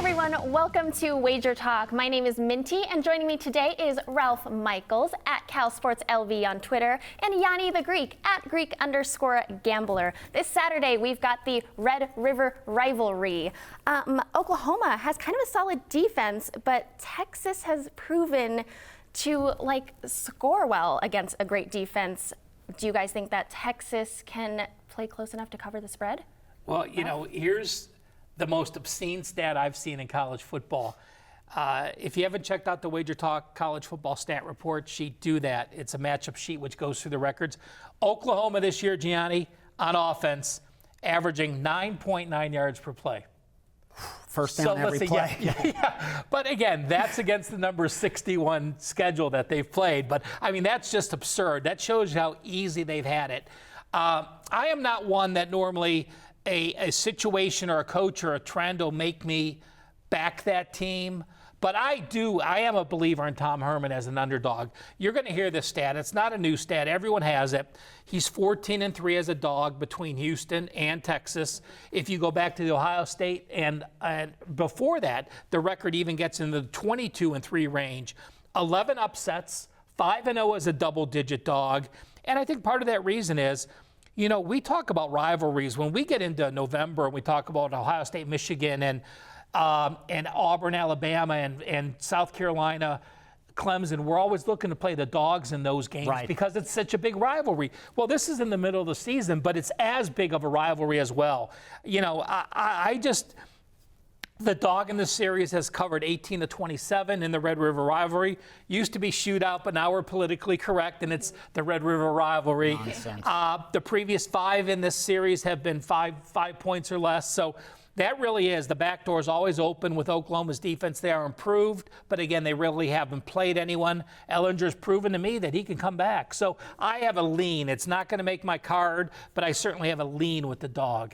everyone, welcome to Wager Talk. My name is Minty, and joining me today is Ralph Michaels at Cal Sports LV on Twitter, and Yanni the Greek at Greek_Gambler. This Saturday, we've got the Red River rivalry. Oklahoma has kind of a solid defense, but Texas has proven to score well against a great defense. Do you guys think that Texas can play close enough to cover the spread? Well, here's the most obscene stat I've seen in college football. If you haven't checked out the Wager Talk college football stat report sheet, do that. It's a matchup sheet which goes through the records. Oklahoma this year, Gianni, on offense, averaging 9.9 yards per play. First down every play. Yeah. But again, that's against the number 61 schedule that they've played. But I mean, that's just absurd. That shows you how easy they've had it. I am not one that normally a situation or a coach or a trend will make me back that team. But I am a believer in Tom Herman as an underdog. You're going to hear this stat. It's not a new stat. Everyone has it. He's 14-3 as a dog between Houston and Texas. If you go back to the Ohio State and before that, the record even gets in the 22-3 range. 11 upsets, 5-0 as a double-digit dog. And I think part of that reason is, we talk about rivalries. When we get into November, we talk about Ohio State, Michigan, and Auburn, Alabama, and South Carolina, Clemson. We're always looking to play the dogs in those games because it's such a big rivalry. Well, this is in the middle of the season, but it's as big of a rivalry as well. The dog in this series has covered 18-27 in the Red River rivalry. Used to be shootout, but now we're politically correct, and it's the Red River rivalry. The previous 5 in this series have been 5 points or less. So that really is. The back door is always open with Oklahoma's defense. They are improved, but again, they really haven't played anyone. Ellinger's proven to me that he can come back. So I have a lean. It's not going to make my card, but I certainly have a lean with the dog.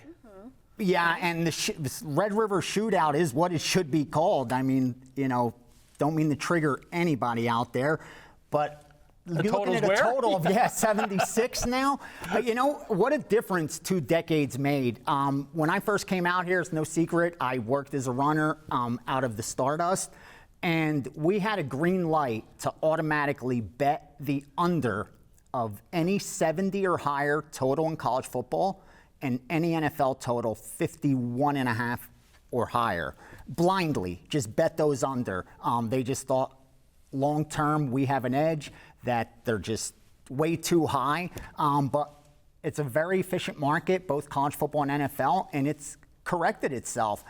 Yeah, and this Red River shootout is what it should be called. I mean, don't mean to trigger anybody out there, but you're looking at a total of 76 now. What a difference 2 decades made. When I first came out here, it's no secret, I worked as a runner out of the Stardust, and we had a green light to automatically bet the under of any 70 or higher total in college football and any NFL total 51.5 or higher. Blindly, just bet those under. They just thought long-term we have an edge, that they're just way too high. But it's a very efficient market, both college football and NFL, and it's corrected itself.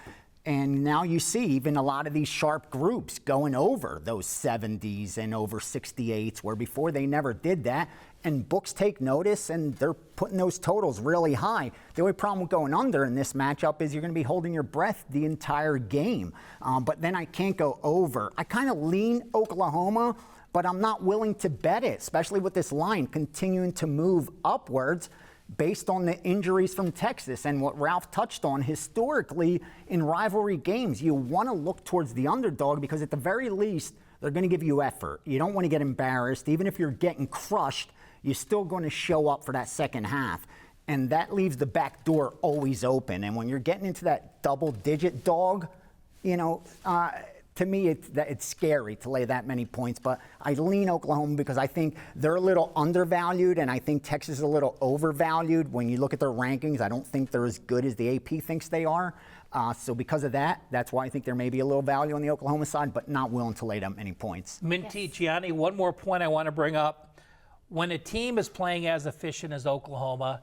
And now you see even a lot of these sharp groups going over those 70s and over 68s, where before they never did that. And books take notice, and they're putting those totals really high. The only problem with going under in this matchup is you're going to be holding your breath the entire game. But then I can't go over. I kind of lean Oklahoma, but I'm not willing to bet it, especially with this line continuing to move upwards based on the injuries from Texas and what Ralph touched on historically in rivalry games. You want to look towards the underdog because at the very least, they're going to give you effort. You don't want to get embarrassed. Even if you're getting crushed, you're still going to show up for that second half. And that leaves the back door always open. And when you're getting into that double-digit dog, to me, it's scary to lay that many points. But I lean Oklahoma because I think they're a little undervalued, and I think Texas is a little overvalued. When you look at their rankings, I don't think they're as good as the AP thinks they are. So because of that, that's why I think there may be a little value on the Oklahoma side, but not willing to lay that many points. Minty, Gianni, one more point I want to bring up. When a team is playing as efficient as Oklahoma,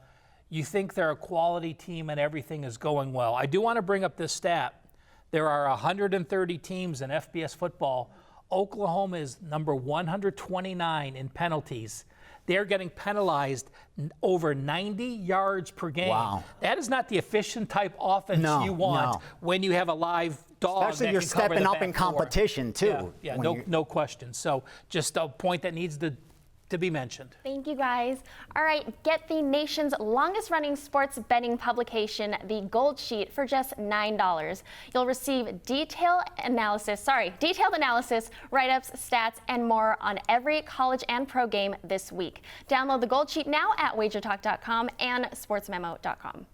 you think they're a quality team and everything is going well. I do want to bring up this stat. There are 130 teams in FBS football. Oklahoma is number 129 in penalties. They're getting penalized over 90 yards per game. Wow. That is not the efficient type offense you want when you have a live dog. Especially you're stepping up in competition, too. Yeah, no question. So just a point that needs to be mentioned. Thank you, guys. All right, get the nation's longest running sports betting publication, The Gold Sheet, for just $9. You'll receive detailed analysis, write-ups, stats, and more on every college and pro game this week. Download The Gold Sheet now at wagertalk.com and sportsmemo.com.